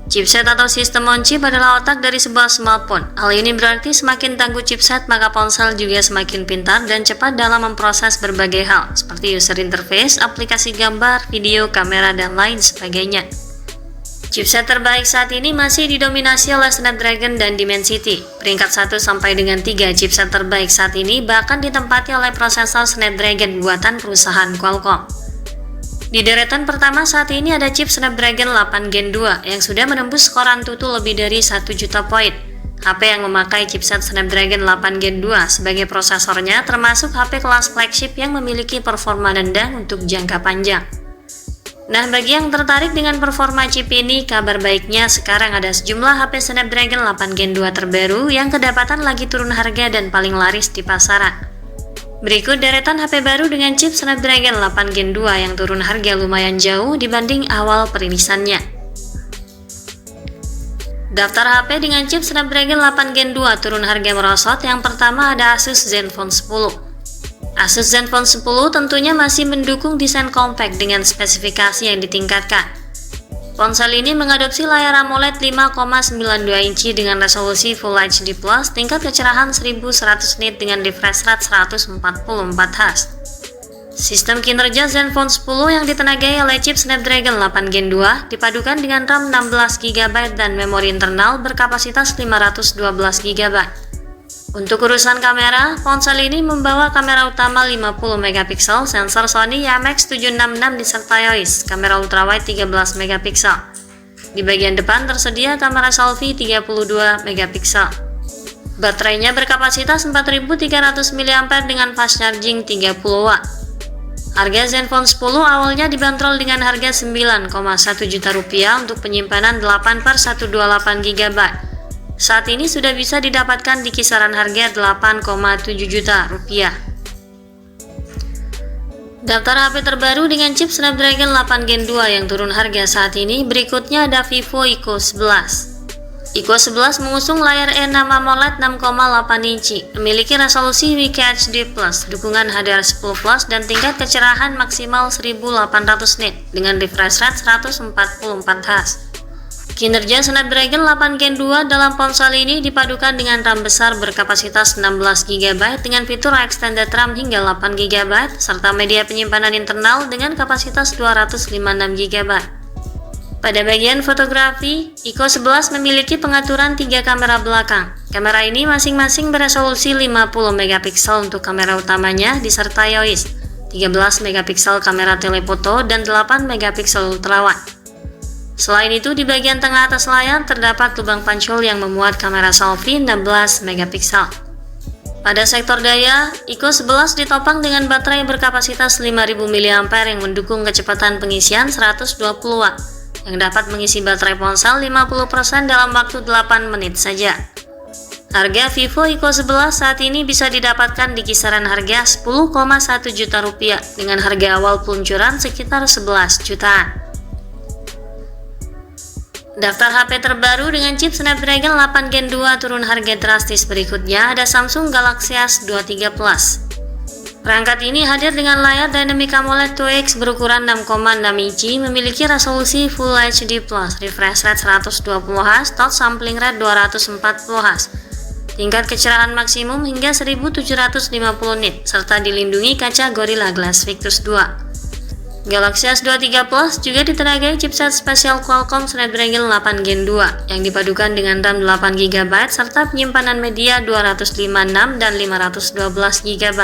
Chipset atau sistem on chip adalah otak dari sebuah smartphone. Hal ini berarti semakin tangguh chipset, maka ponsel juga semakin pintar dan cepat dalam memproses berbagai hal, seperti user interface, aplikasi gambar, video, kamera, dan lain sebagainya. Chipset terbaik saat ini masih didominasi oleh Snapdragon dan Dimensity. Peringkat 1 sampai dengan 3 chipset terbaik saat ini bahkan ditempati oleh prosesor Snapdragon buatan perusahaan Qualcomm. Di deretan pertama saat ini ada chip Snapdragon 8 Gen 2 yang sudah menembus skor Antutu lebih dari 1 juta poin. HP yang memakai chipset Snapdragon 8 Gen 2 sebagai prosesornya termasuk HP kelas flagship yang memiliki performa rendah untuk jangka panjang. Nah, bagi yang tertarik dengan performa chip ini, kabar baiknya sekarang ada sejumlah HP Snapdragon 8 Gen 2 terbaru yang kedapatan lagi turun harga dan paling laris di pasaran. Berikut deretan HP baru dengan chip Snapdragon 8 Gen 2 yang turun harga lumayan jauh dibanding awal perilisannya. Daftar HP dengan chip Snapdragon 8 Gen 2 turun harga merosot. Yang pertama ada Asus Zenfone 10. Asus Zenfone 10 tentunya masih mendukung desain compact dengan spesifikasi yang ditingkatkan. Ponsel ini mengadopsi layar AMOLED 5,92 inci dengan resolusi Full HD+, tingkat kecerahan 1100 nit dengan refresh rate 144 Hz. Sistem kinerja Zenfone 10 yang ditenagai oleh chip Snapdragon 8 Gen 2 dipadukan dengan RAM 16GB dan memori internal berkapasitas 512 GB. Untuk urusan kamera, ponsel ini membawa kamera utama 50 MP, sensor Sony IMX766 disertai OIS, kamera ultrawide 13 MP. Di bagian depan tersedia kamera selfie 32 MP. Baterainya berkapasitas 4300 mAh dengan fast charging 30 Watt. Harga Zenfone 10 awalnya dibanderol dengan harga Rp9,1 juta untuk penyimpanan 8/128 GB. Saat ini sudah bisa didapatkan di kisaran harga Rp8,7 juta. Daftar HP terbaru dengan chip Snapdragon 8 Gen 2 yang turun harga saat ini berikutnya ada Vivo Eco 11. Eco 11 mengusung layar E6 AMOLED 6,8 inci, memiliki resolusi WQHD+, dukungan HDR10+, dan tingkat kecerahan maksimal 1800 nit dengan refresh rate 144 Hz. Kinerja Snapdragon 8 Gen 2 dalam ponsel ini dipadukan dengan RAM besar berkapasitas 16GB dengan fitur extended RAM hingga 8GB serta media penyimpanan internal dengan kapasitas 256GB. Pada bagian fotografi, Eco 11 memiliki pengaturan 3 kamera belakang. Kamera ini masing-masing beresolusi 50MP untuk kamera utamanya disertai OIS, 13MP kamera telefoto dan 8MP ultrawide. Selain itu, di bagian tengah atas layar terdapat lubang pancul yang memuat kamera selfie 16MP. Pada sektor daya, Eco 11 ditopang dengan baterai berkapasitas 5000 mAh yang mendukung kecepatan pengisian 120 Watt, yang dapat mengisi baterai ponsel 50% dalam waktu 8 menit saja. Harga Vivo Eco 11 saat ini bisa didapatkan di kisaran harga Rp10,1 juta dengan harga awal peluncuran sekitar 11 jutaan. Daftar HP terbaru dengan chip Snapdragon 8 Gen 2 turun harga drastis berikutnya ada Samsung Galaxy S23 Plus. Perangkat ini hadir dengan layar Dynamic AMOLED 2X berukuran 6,6 inci, memiliki resolusi Full HD+, refresh rate 120 Hz, touch sampling rate 240 Hz, tingkat kecerahan maksimum hingga 1750 nit, serta dilindungi kaca Gorilla Glass Victus 2. Galaxy S23 Plus juga ditenagai chipset spesial Qualcomm Snapdragon 8 Gen 2 yang dipadukan dengan RAM 8GB serta penyimpanan media 256 dan 512GB.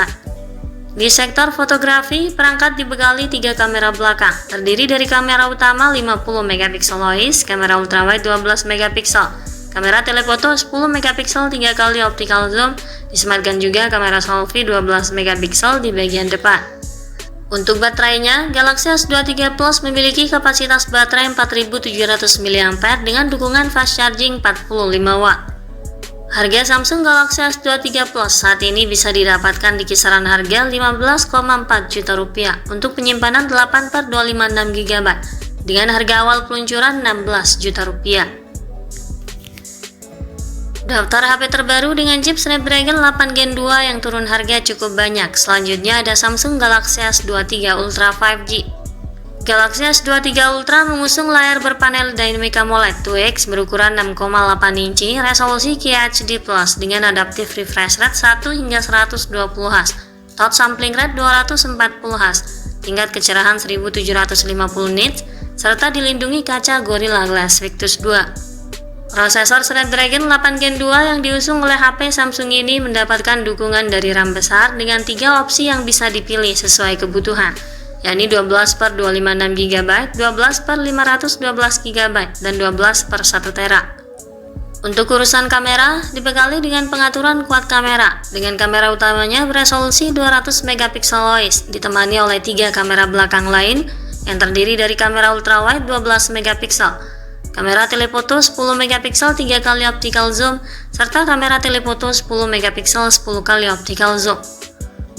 Di sektor fotografi, perangkat dibekali 3 kamera belakang, terdiri dari kamera utama 50MP OIS, kamera ultrawide 12MP, kamera telefoto 10MP 3x optical zoom, disematkan juga kamera selfie 12MP di bagian depan. Untuk baterainya, Galaxy S23 Plus memiliki kapasitas baterai 4700 mAh dengan dukungan fast charging 45 Watt. Harga Samsung Galaxy S23 Plus saat ini bisa didapatkan di kisaran harga Rp15,4 juta untuk penyimpanan 8/256GB dengan harga awal peluncuran Rp16 juta. Daftar HP terbaru dengan chip Snapdragon 8 Gen 2 yang turun harga cukup banyak. Selanjutnya ada Samsung Galaxy S23 Ultra 5G. Galaxy S23 Ultra mengusung layar berpanel Dynamic AMOLED 2X berukuran 6,8 inci, resolusi QHD+ dengan adaptive refresh rate 1 hingga 120 Hz, touch sampling rate 240 Hz, tingkat kecerahan 1750 nits, serta dilindungi kaca Gorilla Glass Victus 2. Prosesor Snapdragon 8 Gen 2 yang diusung oleh HP Samsung ini mendapatkan dukungan dari RAM besar dengan 3 opsi yang bisa dipilih sesuai kebutuhan, yakni 12/256 GB, 12/512 GB, dan 12/1 TB. Untuk urusan kamera, dibekali dengan pengaturan quad kamera, dengan kamera utamanya beresolusi 200 megapiksel OIS, ditemani oleh 3 kamera belakang lain yang terdiri dari kamera ultrawide 12 megapiksel, kamera telefoto 10 megapiksel 3 kali optical zoom, serta kamera telefoto 10 megapiksel 10 kali optical zoom.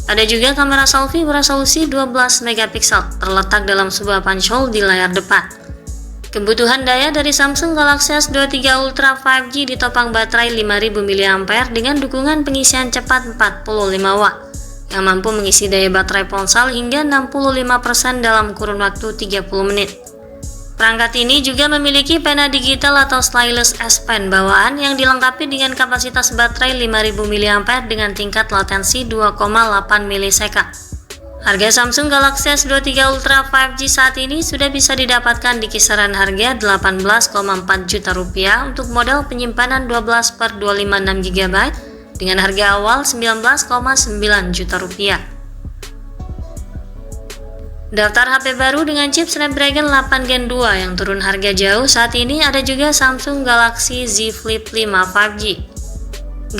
Ada juga kamera selfie beresolusi 12 megapiksel terletak dalam sebuah punch hole di layar depan. Kebutuhan daya dari Samsung Galaxy S23 Ultra 5G ditopang baterai 5000 mAh dengan dukungan pengisian cepat 45 Watt yang mampu mengisi daya baterai ponsel hingga 65% dalam kurun waktu 30 menit. Perangkat ini juga memiliki pena digital atau stylus S Pen bawaan yang dilengkapi dengan kapasitas baterai 5000 mAh dengan tingkat latensi 2,8 milisecond. Harga Samsung Galaxy S23 Ultra 5G saat ini sudah bisa didapatkan di kisaran harga 18,4 juta rupiah untuk model penyimpanan 12/256 GB dengan harga awal 19,9 juta rupiah. Daftar HP baru dengan chip Snapdragon 8 Gen 2 yang turun harga jauh saat ini ada juga Samsung Galaxy Z Flip 5 5G.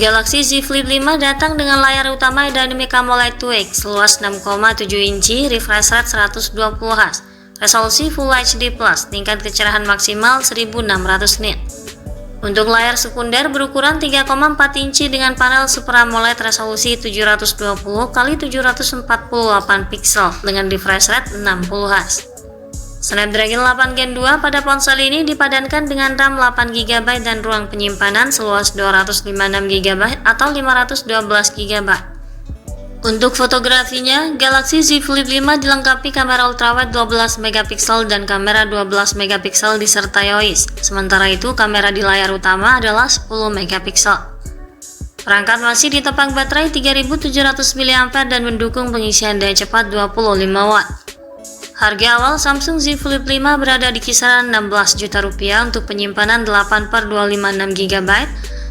Galaxy Z Flip 5 datang dengan layar utama Dynamic AMOLED 2X seluas 6,7 inci, refresh rate 120 Hz, resolusi Full HD+, tingkat kecerahan maksimal 1600 nits. Untuk layar sekunder berukuran 3,4 inci dengan panel Super AMOLED resolusi 720 x 748 piksel dengan refresh rate 60 Hz. Snapdragon 8 Gen 2 pada ponsel ini dipadankan dengan RAM 8 GB dan ruang penyimpanan seluas 256 GB atau 512 GB. Untuk fotografinya, Galaxy Z Flip 5 dilengkapi kamera ultrawide 12 megapiksel dan kamera 12 megapiksel disertai OIS. Sementara itu, kamera di layar utama adalah 10 megapiksel. Perangkat masih ditopang baterai 3700 mAh dan mendukung pengisian daya cepat 25 Watt. Harga awal Samsung Z Flip 5 berada di kisaran 16 juta rupiah untuk penyimpanan 8/256 GB.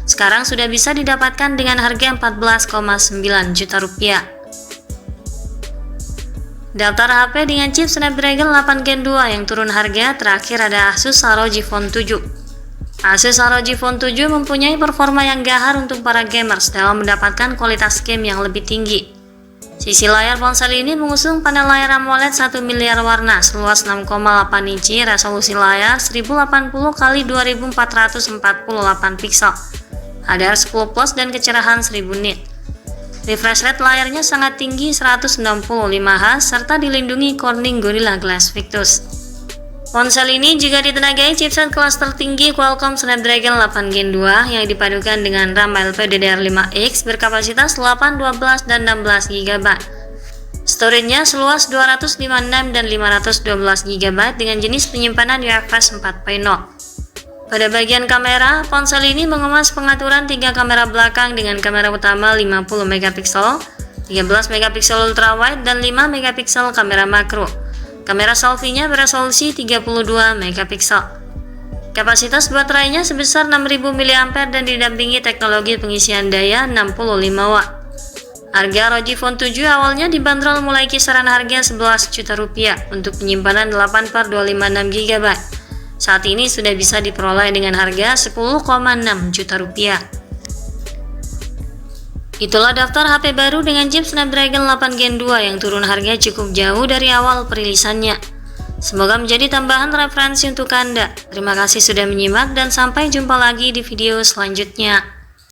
Sekarang sudah bisa didapatkan dengan harga 14,9 juta rupiah. Daftar HP dengan chip Snapdragon 8 Gen 2 yang turun harga terakhir ada Asus ROG Phone 7. Asus ROG Phone 7 mempunyai performa yang gahar untuk para gamers dalam mendapatkan kualitas game yang lebih tinggi. Sisi layar ponsel ini mengusung panel layar AMOLED 1 miliar warna seluas 6,8 inci, resolusi layar 1080 x 2448 piksel. HDR10 Plus dan kecerahan 1000 nit. Refresh rate layarnya sangat tinggi 165 Hz serta dilindungi Corning Gorilla Glass Victus. Ponsel ini juga ditenagai chipset kelas tertinggi Qualcomm Snapdragon 8 Gen 2 yang dipadukan dengan RAM LPDDR5X berkapasitas 8, 12, dan 16 GB. Storage-nya seluas 256 dan 512 GB dengan jenis penyimpanan UFS 4.0. Pada bagian kamera, ponsel ini mengemas pengaturan 3 kamera belakang dengan kamera utama 50 megapiksel, 13 megapiksel ultrawide, dan 5 megapiksel kamera makro. Kamera selfie-nya beresolusi 32 megapiksel. Kapasitas baterainya sebesar 6000 mAh dan didampingi teknologi pengisian daya 65 Watt. Harga ROG Phone 7 awalnya dibanderol mulai kisaran harga 11 juta rupiah untuk penyimpanan 8/256 GB. Saat ini sudah bisa diperoleh dengan harga 10,6 juta rupiah. Itulah daftar HP baru dengan chip Snapdragon 8 Gen 2 yang turun harga cukup jauh dari awal perilisannya. Semoga menjadi tambahan referensi untuk Anda. Terima kasih sudah menyimak dan sampai jumpa lagi di video selanjutnya.